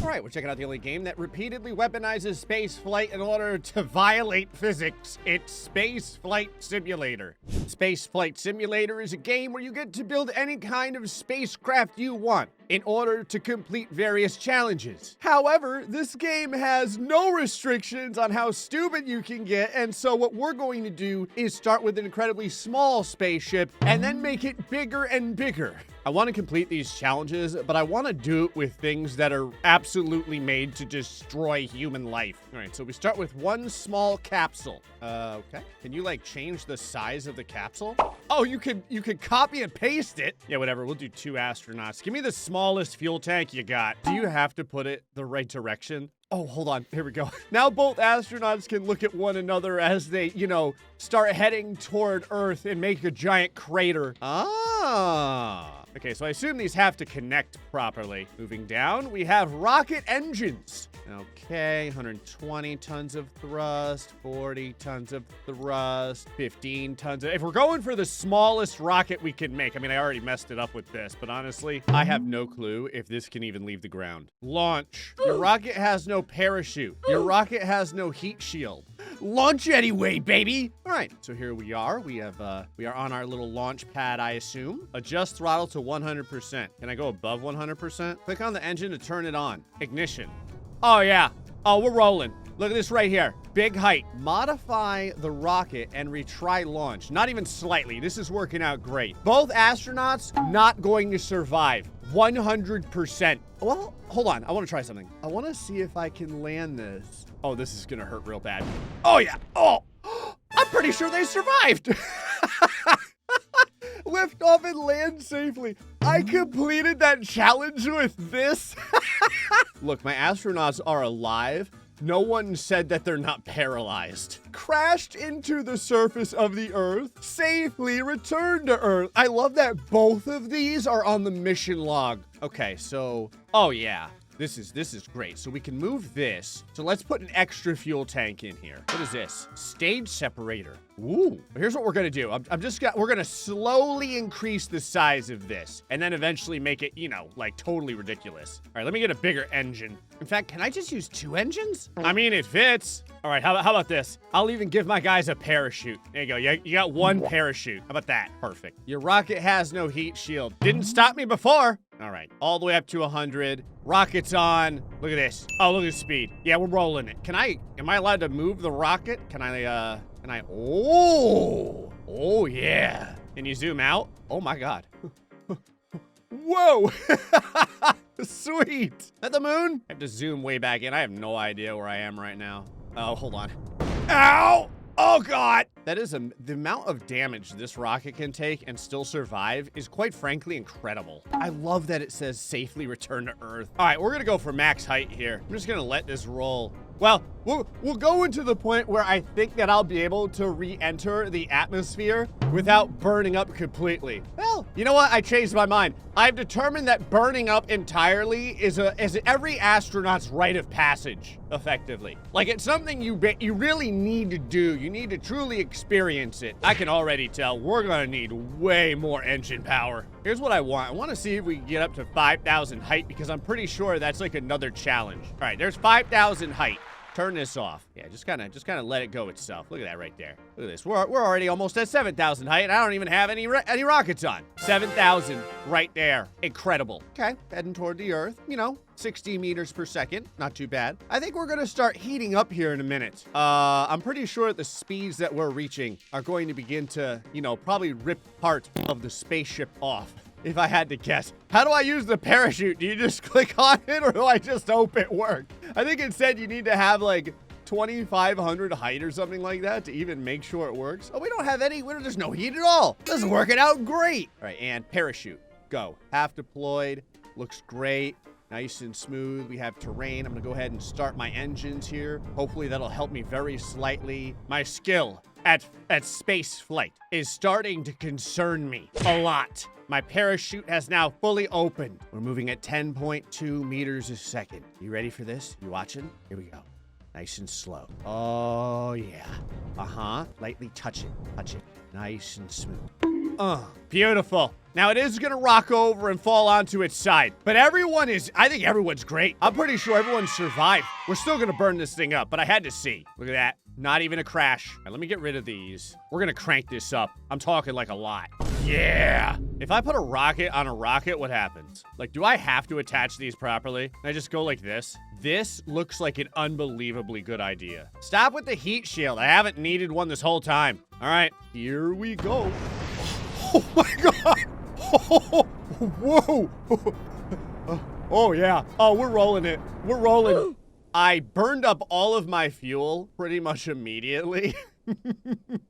Alright, we're checking out the only game that repeatedly weaponizes spaceflight in order to violate physics. It's Spaceflight Simulator. Spaceflight Simulator is a game where you get to build any kind of spacecraft you want in order to complete various challenges. However, this game has no restrictions on how stupid you can get, and so what we're going to do is start with an incredibly small spaceship and then make it bigger and bigger. I want to complete these challenges, but I want to do it with things that are absolutely made to destroy human life. All right, so we start with one small capsule. Okay. Can you like change the size of the capsule? Oh, you could copy and paste it. Yeah, whatever. We'll do 2 astronauts. Give me the smallest fuel tank you got. Do you have to put it the right direction? Oh, hold on. Here we go. Now both astronauts can look at one another as they, start heading toward Earth and make a giant crater. Ah. Okay, so I assume these have to connect properly. Moving down, we have rocket engines. Okay, 120 tons of thrust, 40 tons of thrust, 15 tons of... If we're going for the smallest rocket we can make, I mean, I already messed it up with this, but honestly, I have no clue if this can even leave the ground. Launch. Your rocket has no parachute. Your rocket has no heat shield. Launch anyway, baby. All right, so here we are. We are on our little launch pad, I assume. Adjust throttle to 100%. Can I go above 100%? Click on the engine to turn it on. Ignition. Oh, yeah. Oh, we're rolling. Look at this right here. Big height. Modify the rocket and retry launch. Not even slightly. This is working out great. Both astronauts not going to survive. 100%. Well, hold on. I want to try something. I want to see if I can land this. Oh, this is going to hurt real bad. Oh, yeah. Oh, I'm pretty sure they survived. Lift off and land safely. I completed that challenge with this. Look, my astronauts are alive. No one said that they're not paralyzed. Crashed into the surface of the Earth, safely returned to Earth. I love that both of these are on the mission log. Okay, so, oh yeah. This is great. So we can move this. So let's put an extra fuel tank in here. What is this? Stage separator. Ooh. Here's what we're gonna do. We're gonna slowly increase the size of this and then eventually make it, like totally ridiculous. All right, let me get a bigger engine. In fact, can I just use 2 engines? I mean, it fits. All right, how about this? I'll even give my guys a parachute. There you go. You got 1 parachute. How about that? Perfect. Your rocket has no heat shield. Didn't stop me before. All right, all the way up to 100. Rocket's on. Look at this. Oh, look at the speed. Yeah, we're rolling it. Am I allowed to move the rocket? Oh, yeah. Can you zoom out? Oh my God. Whoa. Sweet. At the moon? I have to zoom way back in. I have no idea where I am right now. Oh, hold on. Ow! Oh, God! That is the amount of damage this rocket can take and still survive is quite frankly incredible. I love that it says safely return to Earth. All right, we're gonna go for max height here. I'm just gonna let this roll. Well, we'll go into the point where I think that I'll be able to re-enter the atmosphere without burning up completely. Well, you know what? I changed my mind. I've determined that burning up entirely is every astronaut's rite of passage, effectively. Like, it's something you really need to do. You need to truly experience it. I can already tell we're gonna need way more engine power. Here's what I want. I want to see if we can get up to 5,000 height because I'm pretty sure that's like another challenge. All right, there's 5,000 height. Turn this off. Yeah, just kind of let it go itself. Look at that right there. Look at this. We're already almost at 7,000 height. And I don't even have any rockets on. 7,000 right there. Incredible. Okay, heading toward the Earth. 60 meters per second. Not too bad. I think we're gonna start heating up here in a minute. I'm pretty sure the speeds that we're reaching are going to begin to, probably rip part of the spaceship off. If I had to guess. How do I use the parachute? Do you just click on it or do I just hope it works? I think it said you need to have like 2,500 height or something like that to even make sure it works. Oh, we don't have any, there's no heat at all. This is working out great. All right, and parachute, go. Half deployed, looks great. Nice and smooth. We have terrain. I'm gonna go ahead and start my engines here. Hopefully that'll help me very slightly. My skill at space flight is starting to concern me a lot. My parachute has now fully opened. We're moving at 10.2 meters a second. You ready for this? You watching? Here we go. Nice and slow. Oh, yeah. Lightly touch it. Touch it. Nice and smooth. Beautiful. Now, it is going to rock over and fall onto its side, but I think everyone's great. I'm pretty sure everyone survived. We're still going to burn this thing up, but I had to see. Look at that. Not even a crash. All right, let me get rid of these. We're going to crank this up. I'm talking like a lot. Yeah. If I put a rocket on a rocket, what happens? Like, do I have to attach these properly? Can I just go like this? This looks like an unbelievably good idea. Stop with the heat shield. I haven't needed one this whole time. All right, here we go. Oh my God. Oh, whoa. Oh, yeah. Oh, we're rolling it. We're rolling. I burned up all of my fuel pretty much immediately.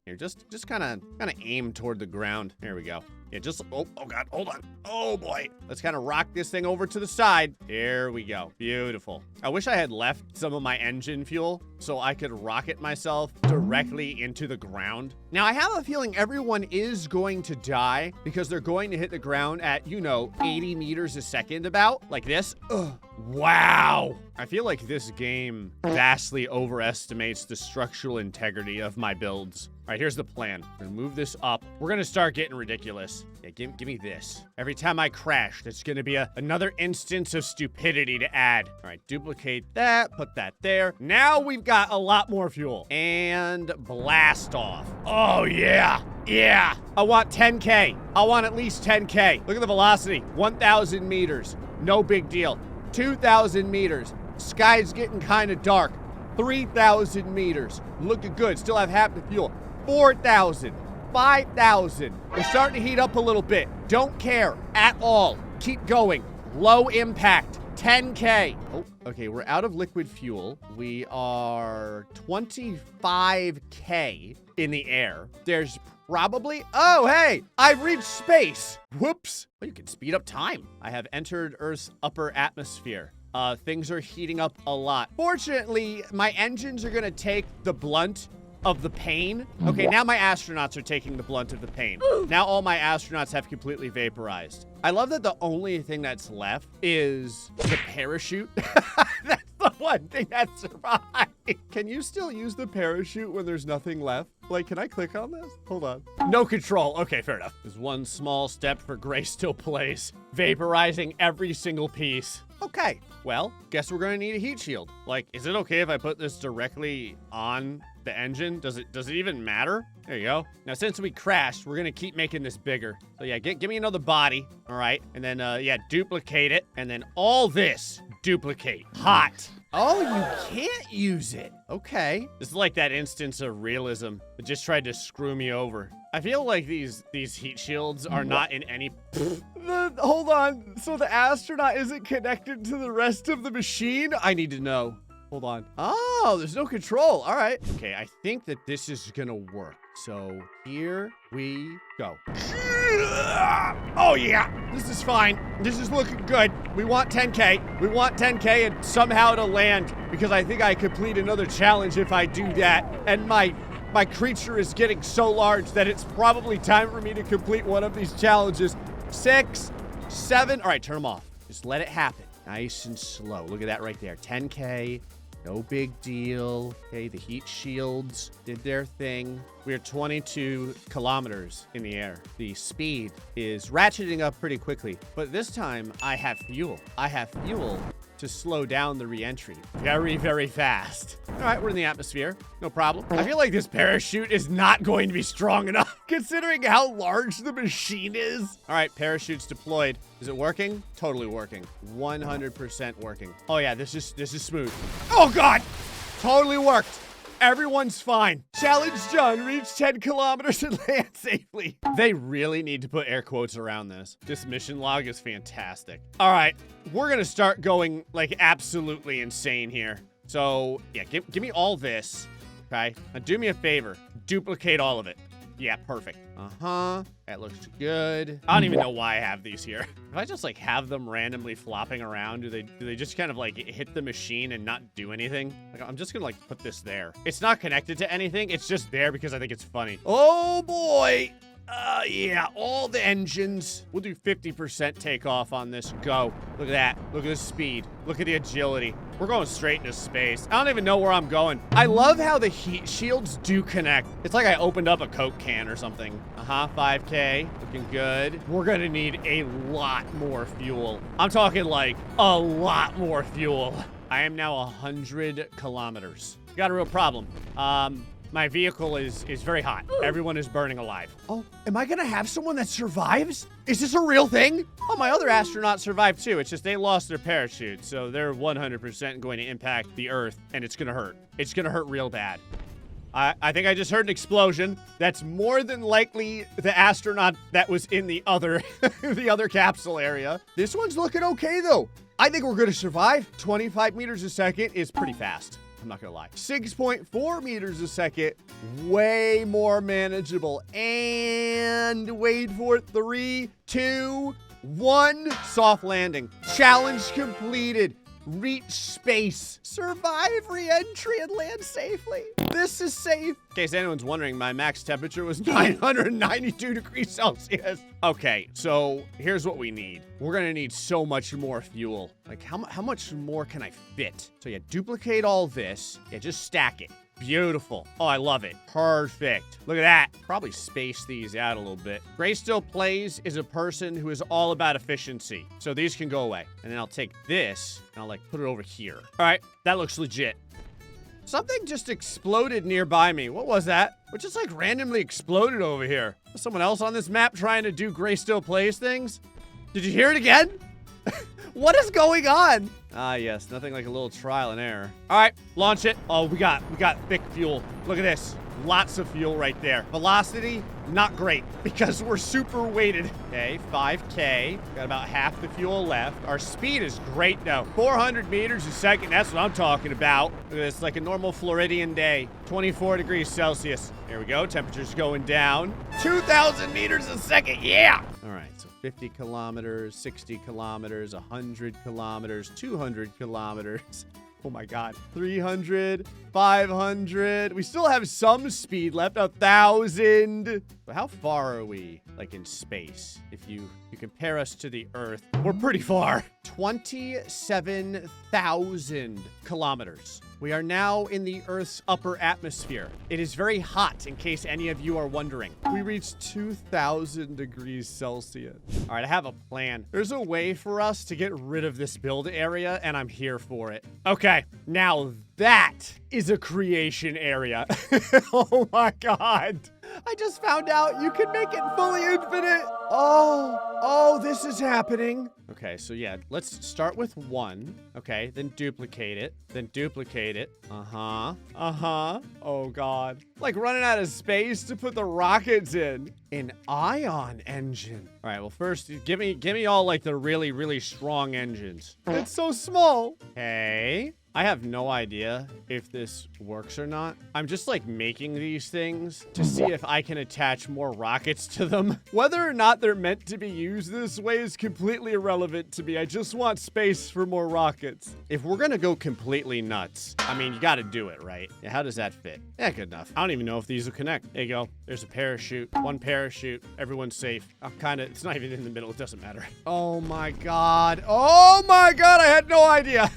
Here, just kind of aim toward the ground. There we go. Yeah, oh God, hold on. Oh boy. Let's kind of rock this thing over to the side. There we go. Beautiful. I wish I had left some of my engine fuel so I could rocket myself directly into the ground. Now, I have a feeling everyone is going to die because they're going to hit the ground at, 80 meters a second about, like this. Ugh. Wow. I feel like this game vastly overestimates the structural integrity of my builds. All right, here's the plan. We're gonna move this up. We're gonna start getting ridiculous. Yeah, give me this. Every time I crash, there's gonna be another instance of stupidity to add. All right, duplicate that, put that there. Now we've got a lot more fuel. And blast off. Oh, yeah. Yeah. I want 10K. I want at least 10K. Look at the velocity. 1,000 meters. No big deal. 2,000 meters. Sky's getting kind of dark. 3,000 meters. Looking good. Still have half the fuel. 4,000. 5,000. We're starting to heat up a little bit. Don't care at all. Keep going. Low impact. 10K. Oh, okay. We're out of liquid fuel. We are 25K in the air. There's probably... Oh, hey! I've reached space! Whoops. Well, you can speed up time. I have entered Earth's upper atmosphere. Things are heating up a lot. Fortunately, my engines are gonna take the blunt of the pain. Okay, now my astronauts are taking the blunt of the pain. Now all my astronauts have completely vaporized. I love that the only thing that's left is the parachute. That's the one thing that survived. Can you still use the parachute when there's nothing left? Like, can I click on this? Hold on. No control. Okay, fair enough. There's one small step for GrayStillPlays. Vaporizing every single piece. Okay, well, guess we're gonna need a heat shield. Like, is it okay if I put this directly on the engine? Does it even matter? There you go. Now, since we crashed, we're gonna keep making this bigger. So yeah, give me another body. All right, and then yeah, duplicate it, and then all this duplicate. Hot. Oh, you can't use it. Okay. This is like that instance of realism that just tried to screw me over. I feel like these heat shields are not in any... Hold on. So the astronaut isn't connected to the rest of the machine? I need to know. Hold on. Oh, there's no control. All right. Okay, I think that this is gonna work. So here we go. Oh, yeah. This is fine. This is looking good. We want 10K. We want 10K and somehow to land because I think I complete another challenge if I do that. And my creature is getting so large that it's probably time for me to complete one of these challenges. 6, 7. All right, turn them off. Just let it happen. Nice and slow. Look at that right there. 10K. No big deal. Okay, the heat shields did their thing. We are 22 kilometers in the air. The speed is ratcheting up pretty quickly, but this time I have fuel. I have fuel to slow down the re-entry very, very fast. All right, we're in the atmosphere. No problem. I feel like this parachute is not going to be strong enough considering how large the machine is. All right, parachute's deployed. Is it working? Totally working. 100% working. Oh yeah, this is smooth. Oh God, totally worked. Everyone's fine. Challenge done. Reach 10 kilometers and land safely. They really need to put air quotes around this. This mission log is fantastic. All right, we're gonna start going like absolutely insane here. So yeah, give me all this, okay? Now do me a favor, duplicate all of it. Yeah, perfect. That looks good. I don't even know why I have these here. If I just like have them randomly flopping around, do they just kind of like hit the machine and not do anything? Like, I'm just gonna like put this there. It's not connected to anything. It's just there because I think it's funny. Oh boy. Yeah, all the engines. We'll do 50% takeoff on this. Go. Look at that. Look at the speed. Look at the agility. We're going straight into space. I don't even know where I'm going. I love how the heat shields do connect. It's like I opened up a Coke can or something. 5K. Looking good. We're gonna need a lot more fuel. I'm talking like a lot more fuel. I am now 100 kilometers. Got a real problem. My vehicle is very hot. Everyone is burning alive. Oh, am I gonna have someone that survives? Is this a real thing? Oh, my other astronauts survived too. It's just they lost their parachute, so they're 100% going to impact the Earth, and it's gonna hurt. It's gonna hurt real bad. I think I just heard an explosion. That's more than likely the astronaut that was in the other, the other capsule area. This one's looking okay though. I think we're gonna survive. 25 meters a second is pretty fast. I'm not gonna lie. 6.4 meters a second, way more manageable. And wait for it, 3, 2, 1. Soft landing. Challenge completed. Reach space. Survive re-entry and land safely. This is safe. In case anyone's wondering, my max temperature was 992 degrees Celsius. Okay, so here's what we need. We're gonna need so much more fuel. Like, how much more can I fit? So yeah, duplicate all this. Yeah, just stack it. Beautiful. Oh, I love it. Perfect. Look at that. Probably space these out a little bit. GrayStillPlays is a person who is all about efficiency. So these can go away. And then I'll take this and I'll like put it over here. All right, that looks legit. Something just exploded nearby me. What was that? It just like randomly exploded over here. Was someone else on this map trying to do GrayStillPlays things? Did you hear it again? What is going on? Ah, yes, nothing like a little trial and error. All right, launch it. Oh, we got thick fuel. Look at this. Lots of fuel right there. Velocity, not great because we're super weighted. Okay, 5K. Got about half the fuel left. Our speed is great though. 400 meters a second. That's what I'm talking about. Look at this, like a normal Floridian day. 24 degrees Celsius. Here we go. Temperature's going down. 2,000 meters a second. Yeah. All right, so 50 kilometers, 60 kilometers, 100 kilometers, 200 kilometers. Oh my God. 300, 500. We still have some speed left. 1,000. But how far are we, like, in space? If you compare us to the Earth, we're pretty far. 27,000 kilometers. We are now in the Earth's upper atmosphere. It is very hot, in case any of you are wondering. We reached 2,000 degrees Celsius. All right, I have a plan. There's a way for us to get rid of this build area, and I'm here for it. Okay, now that is a creation area. Oh my God. I just found out you can make it fully infinite. Oh, this is happening. Okay, so yeah, let's start with 1. Okay, then duplicate it. Then duplicate it. Oh God. Like running out of space to put the rockets in. An ion engine. All right, well first, give me all like the really, really strong engines. It's so small. Okay. I have no idea if this works or not. I'm just like making these things to see if I can attach more rockets to them. Whether or not they're meant to be used this way is completely irrelevant to me. I just want space for more rockets. If we're gonna go completely nuts, I mean, you gotta do it, right? Yeah, how does that fit? Yeah, good enough. I don't even know if these will connect. There you go. There's a parachute. 1 parachute. Everyone's safe. It's not even in the middle. It doesn't matter. Oh my God. Oh my God, I had no idea.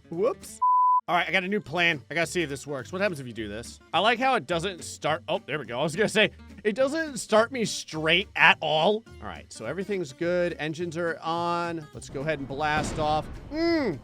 Whoops. All right, I got a new plan. I gotta see if this works. What happens if you do this? I like how it doesn't start. Oh, there we go. I was gonna say, it doesn't start me straight at all. All right, so everything's good. Engines are on. Let's go ahead and blast off. That's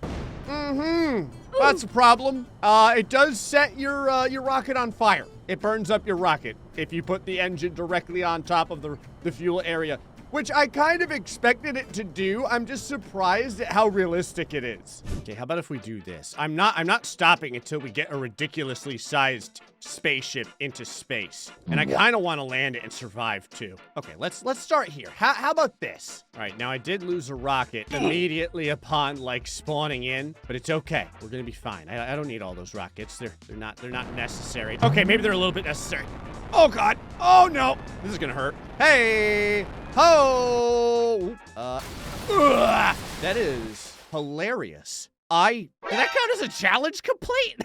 a problem. It does set your rocket on fire. It burns up your rocket if you put the engine directly on top of the fuel area, which I kind of expected it to do. I'm just surprised at how realistic it is. Okay, how about if we do this? I'm not stopping until we get a ridiculously sized spaceship into space. And I kind of want to land it and survive too. Okay, let's start here. How about this? All right, now I did lose a rocket immediately upon like spawning in, but it's okay. We're gonna be fine. I don't need all those rockets. They're not necessary. Okay, maybe they're a little bit necessary. Oh God. Oh no. This is gonna hurt. Hey. Ho! That is hilarious. Did that count as a challenge complete?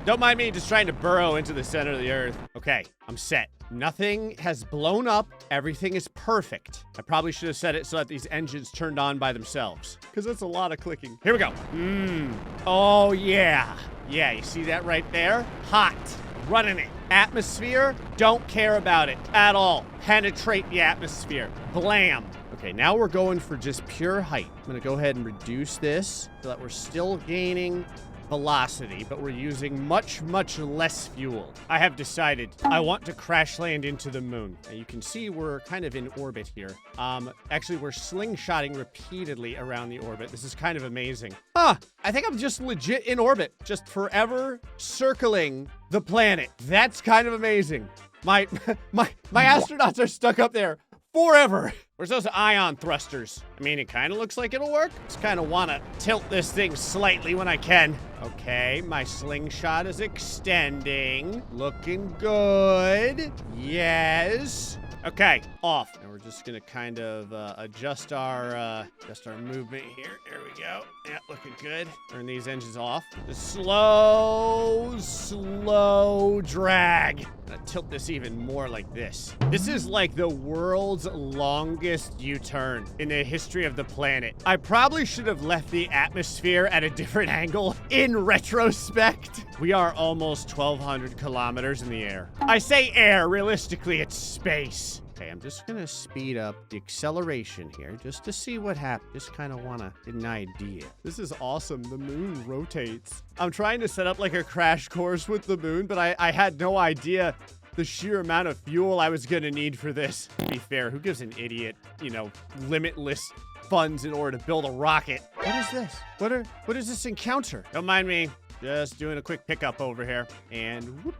Don't mind me just trying to burrow into the center of the earth. Okay, I'm set. Nothing has blown up. Everything is perfect. I probably should have set it so that these engines turned on by themselves, because that's a lot of clicking. Here we go. Oh, yeah. Yeah, you see that right there? Hot. Running it. Atmosphere, don't care about it at all. Penetrate the atmosphere. Blam. Okay, now we're going for just pure height. I'm gonna go ahead and reduce this so that we're still gaining velocity, but we're using much, much less fuel. I have decided I want to crash land into the moon. Now you can see we're kind of in orbit here. Actually, we're slingshotting repeatedly around the orbit. This is kind of amazing. I think I'm just legit in orbit, just forever circling the planet. That's kind of amazing. My astronauts are stuck up there forever. Where's those ion thrusters? I mean, it kind of looks like it'll work. Just kind of want to tilt this thing slightly when I can. Okay, my slingshot is extending. Looking good. Yes. Okay, off. And we're just gonna kind of adjust our movement here. There we go. Yeah, looking good. Turn these engines off. The slow drag. I'm gonna tilt this even more like this. This is like the world's longest U-turn in the history of the planet. I probably should have left the atmosphere at a different angle in retrospect. We are almost 1,200 kilometers in the air. I say air, realistically it's space. Okay, I'm just gonna speed up the acceleration here just to see what happens. Just kind of wanna get an idea. This is awesome. The moon rotates. I'm trying to set up like a crash course with the moon, but I had no idea the sheer amount of fuel I was gonna need for this. To be fair, who gives an idiot, limitless funds in order to build a rocket? What is this? What is this encounter? Don't mind me. Just doing a quick pickup over here. And whoop,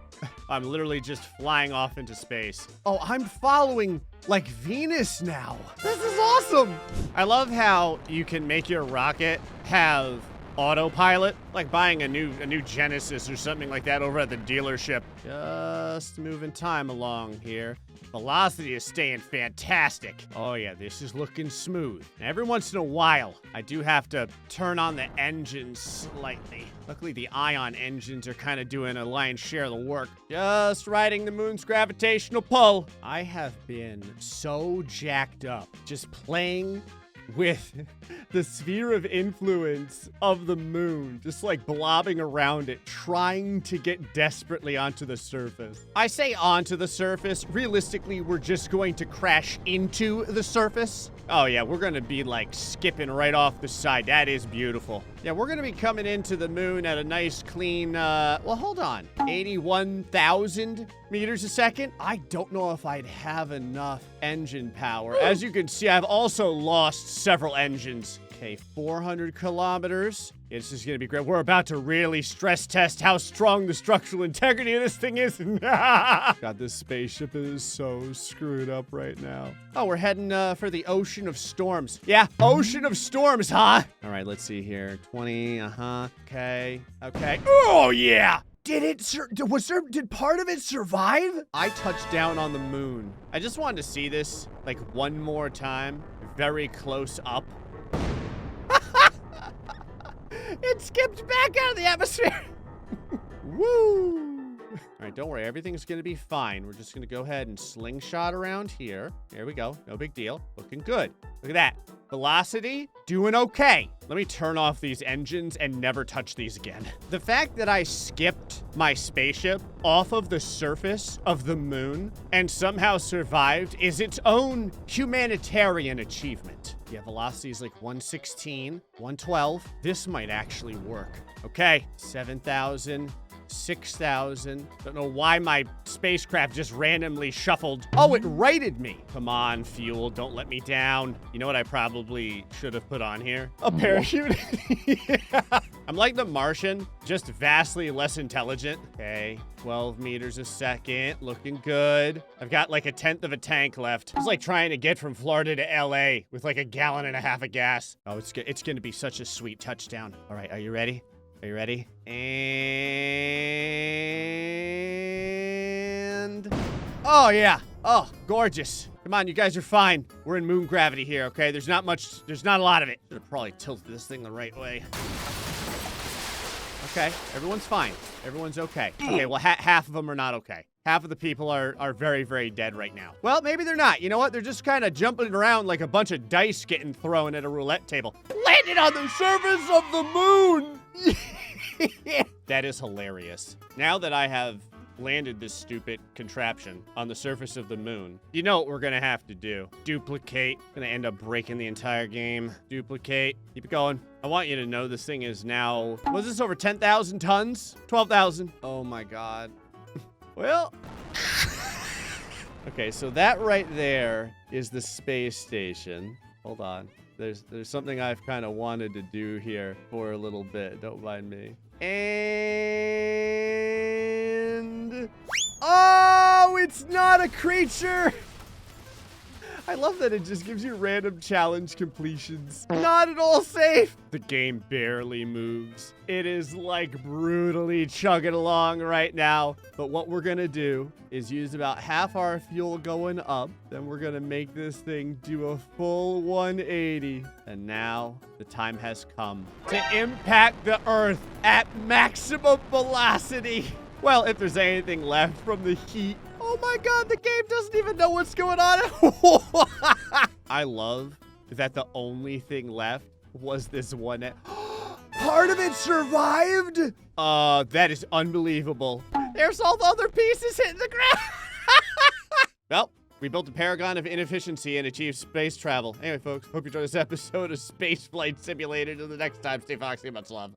I'm literally just flying off into space. Oh, I'm following like Venus now. This is awesome. I love how you can make your rocket have autopilot, like buying a new Genesis or something like that over at the dealership. Just moving time along here. Velocity is staying fantastic. Oh yeah, this is looking smooth. And every once in a while, I do have to turn on the engines slightly. Luckily, the ion engines are kind of doing a lion's share of the work. Just riding the moon's gravitational pull. I have been so jacked up just playing with the sphere of influence of the moon, just like blobbing around it, trying to get desperately onto the surface. I say onto the surface. Realistically, we're just going to crash into the surface. Oh yeah, we're gonna be like skipping right off the side. That is beautiful. Yeah, we're gonna be coming into the moon at a nice clean, well, hold on, 81,000 meters a second. I don't know if I'd have enough engine power. As you can see, I've also lost several engines. Okay, 400 kilometers. This is gonna be great. We're about to really stress test how strong the structural integrity of this thing is. God, this spaceship is so screwed up right now. Oh, we're heading for the Ocean of Storms. Yeah, Ocean of Storms, huh? All right, let's see here. 20, Okay. Oh, yeah! Did part of it survive? I touched down on the moon. I just wanted to see this, like, one more time, very close up. It skipped back out of the atmosphere. Woo! All right, don't worry. Everything's going to be fine. We're just going to go ahead and slingshot around here. There we go. No big deal. Looking good. Look at that. Velocity, doing okay. Let me turn off these engines and never touch these again. The fact that I skipped my spaceship off of the surface of the moon and somehow survived is its own humanitarian achievement. Yeah, velocity is like 116, 112. This might actually work. Okay, 7,000. 6,000. Don't know why my spacecraft just randomly shuffled. Oh, it righted me. Come on, fuel. Don't let me down. You know what I probably should have put on here? A parachute. Yeah. I'm like the Martian, just vastly less intelligent. Okay, 12 meters a second. Looking good. I've got like 1/10 of a tank left. It's like trying to get from Florida to LA with like 1.5 gallons of gas. Oh, it's gonna be such a sweet touchdown. All right, are you ready? Are you ready? And... Oh, yeah. Oh, gorgeous. Come on, you guys are fine. We're in moon gravity here, okay? There's not a lot of it. Should have probably tilted this thing the right way. Okay, everyone's fine. Everyone's okay. Okay, well, half of them are not okay. Half of the people are very, very dead right now. Well, maybe they're not. You know what? They're just kind of jumping around like a bunch of dice getting thrown at a roulette table. Landed on the surface of the moon! That is hilarious. Now that I have landed this stupid contraption on the surface of the moon, you know what we're gonna have to do. Duplicate. Gonna end up breaking the entire game. Duplicate. Keep it going. I want you to know this thing is now... Was this over 10,000 tons? 12,000. Oh my god. Well... Okay, so that right there is the space station. Hold on. There's something I've kind of wanted to do here for a little bit. Don't mind me. And... Oh, it's not a creature! I love that it just gives you random challenge completions. Not at all safe. The game barely moves. It is like brutally chugging along right now. But what we're gonna do is use about half our fuel going up. Then we're gonna make this thing do a full 180. And now the time has come to impact the Earth at maximum velocity. Well, if there's anything left from the heat. Oh my god, the game doesn't even know what's going on. I love that the only thing left was this one. Part of it survived? That is unbelievable. There's all the other pieces hitting the ground. Well, we built a paragon of inefficiency and achieved space travel. Anyway, folks, hope you enjoyed this episode of Spaceflight Simulator. Till the next time, stay foxy, much love.